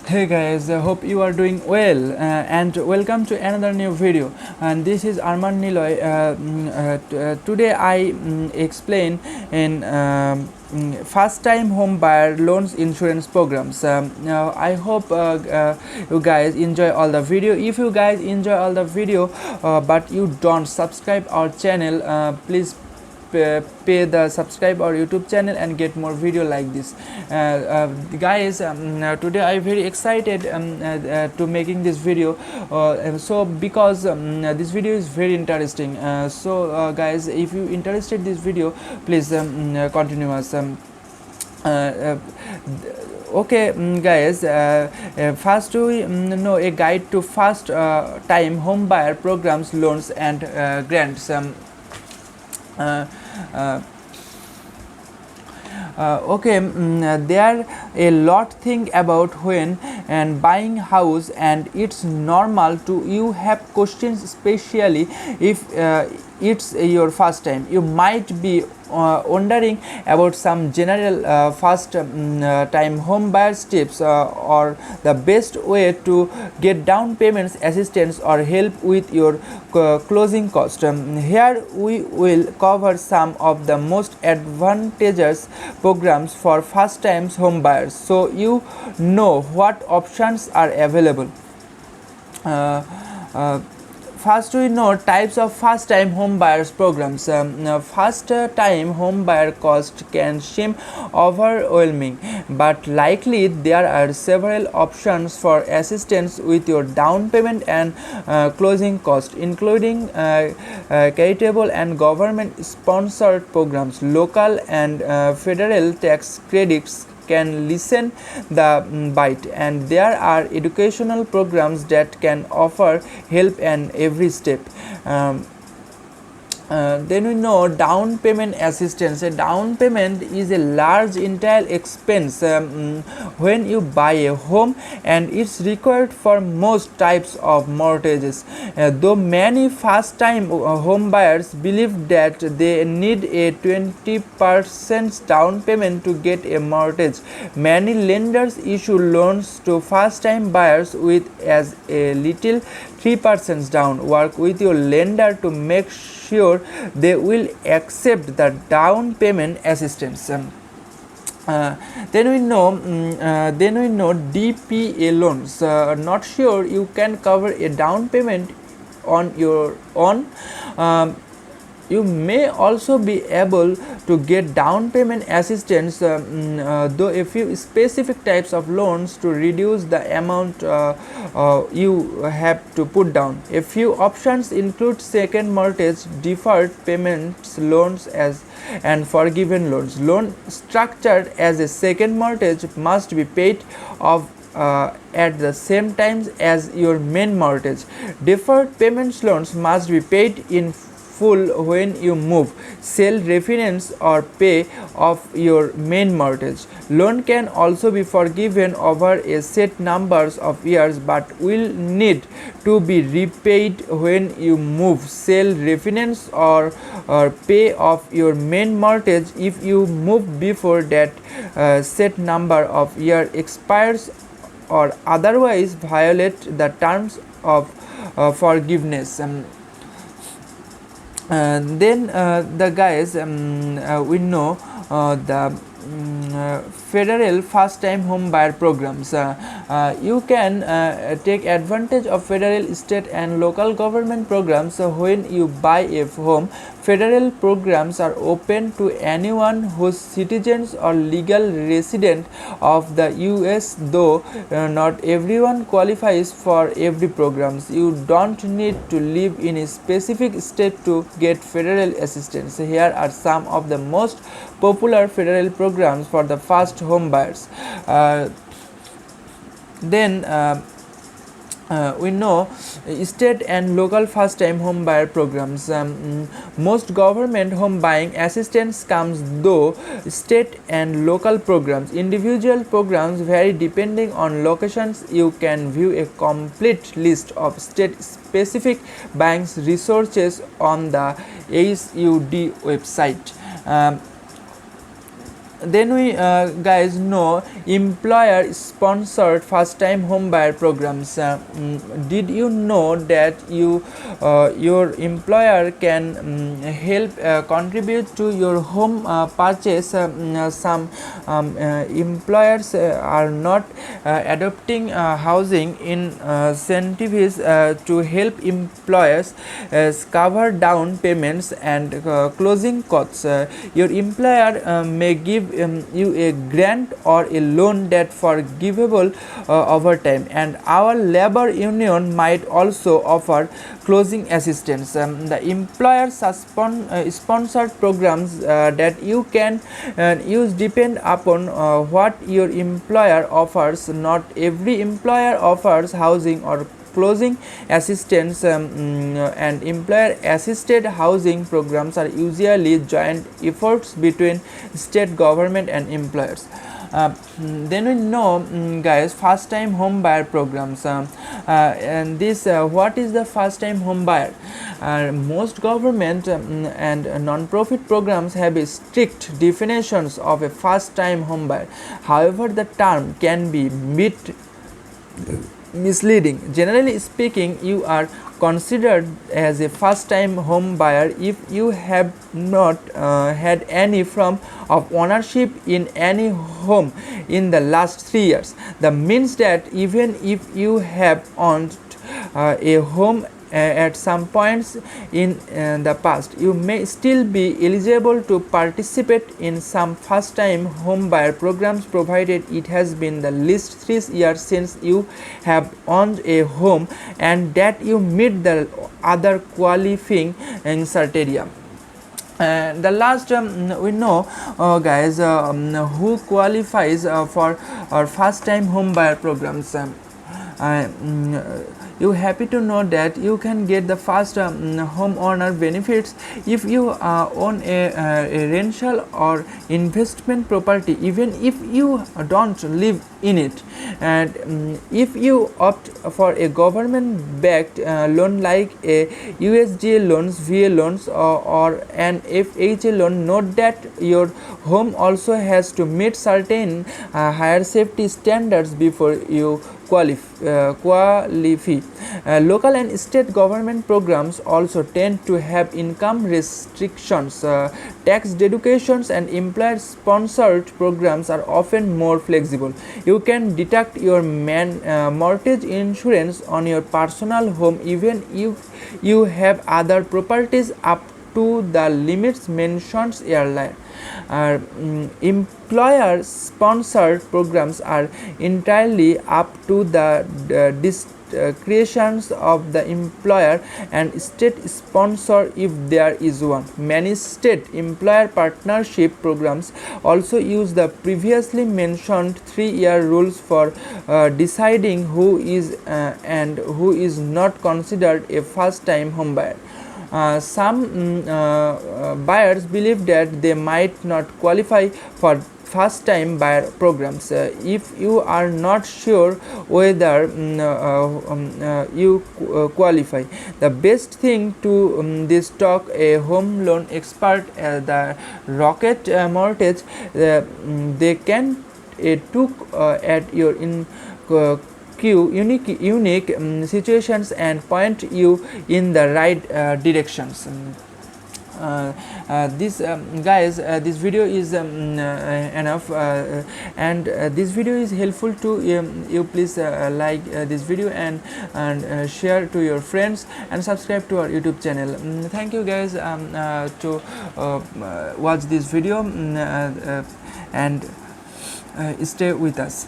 Hey guys, I hope you are doing well and welcome to another new video. And this is Arman Niloy. Today I explain in first time home buyer loans insurance programs. I hope you guys enjoy all the video. If you guys enjoy all the video but you don't subscribe our channel, please pay the subscribe our YouTube channel and get more video like this. Guys, today I'm very excited to making this video, so because this video is very interesting. Guys, if you interested this video, please continue us. Okay, guys, first we know a guide to first time home buyer programs, loans and grants. Uh, uh, okay, there a lot think about when and buying house, and it's normal to you have questions, especially if it's your first time. You might be wondering about some general first time home buyers tips or the best way to get down payments assistance or help with your closing cost. Here we will cover some of the most advantageous programs for first time home buyers, so you know what options are available. uh, uh, First, we know types of first time home buyers programs. First time home buyer cost can seem overwhelming, but likely there are several options for assistance with your down payment and closing cost, including charitable and government sponsored programs. Local and federal tax credits can lessen the bite, and there are educational programs that can offer help in every step. Then we know down payment assistance. A down payment is a large entire expense when you buy a home, and it's required for most types of mortgages. Though many first time home buyers believe that they need a 20% down payment to get a mortgage, many lenders issue loans to first time buyers with as a little 3% down. Work with your lender to make sure they will accept the down payment assistance. Then we know DPA loans. Not sure you can cover a down payment on your own. You may also be able to get down payment assistance, though a few specific types of loans to reduce the amount you have to put down. A few options include second mortgage, deferred payments loans and forgiven loans. Loan structured as a second mortgage must be paid off at the same time as your main mortgage. Deferred payments loans must be paid in full when you move, sell, refinance or pay off your main mortgage. Loan can also be forgiven over a set numbers of years but will need to be repaid when you move, sell, refinance or pay off your main mortgage. If you move before that set number of year expires or otherwise violate the terms of forgiveness. Then the guys, we know the federal first time home buyer programs. You can take advantage of federal, state and local government programs when you buy a home. Federal programs are open to anyone whose citizens or legal resident of the US, though not everyone qualifies for every programs. You don't need to live in a specific state to get federal assistance. Here are some of the most popular federal programs for the first home buyers. Then we know state and local first time home buyer programs. Most government home buying assistance comes though state and local programs. Individual programs vary depending on locations. You can view a complete list of state specific banks resources on the SUD website. then we guys know employer sponsored first time home buyer programs. Did you know that your employer can help contribute to your home purchase? Some employers are not adopting housing incentives to help employers cover down payments and closing costs. Your employer may give you a grant or a loan that forgivable over time, and our labor union might also offer closing assistance. The employer sponsored programs that you can use depend upon what your employer offers. Not every employer offers housing or closing assistance, and employer assisted housing programs are usually joint efforts between state government and employers. Then we know, guys, first time home buyer programs. And this what is the first time home buyer? Most government and non-profit programs have strict definitions of a first time home buyer. However, the term can be misleading. Generally speaking, you are considered as a first time home buyer if you have not had any form of ownership in any home in the last 3 years. That means that even if you have owned a home at some points in the past, you may still be eligible to participate in some first time home buyer programs, provided it has been the least 3 years since you have owned a home and that you meet the other qualifying criteria. The last we know, guys, who qualifies for our first time home buyer programs. You happy to know that you can get the first homeowner benefits if you own a rental or investment property, even if you don't live in it. And if you opt for a government backed loan like a USDA loans, VA loans, or an FHA loan, note that your home also has to meet certain higher safety standards before you qualify. Local and state government programs also tend to have income restrictions. Tax deductions and employer sponsored programs are often more flexible. You can deduct your mortgage insurance on your personal home even if you have other properties up to the limits mentioned earlier. Employer sponsored programs are entirely up to the discretions of the employer and state sponsor if there is one. Many state employer partnership programs also use the previously mentioned 3-year rules for deciding who is and who is not considered a first time home buyer. Some buyers believe that they might not qualify for first time buyer programs. If you are not sure whether you qualify, the best thing to this talk a home loan expert, the Rocket Mortgage. They can took at your unique situations and point you in the right directions. This guys, this video is enough, and this video is helpful to you. Please like this video and share to your friends and subscribe to our YouTube channel. Thank you guys to watch this video, and stay with us.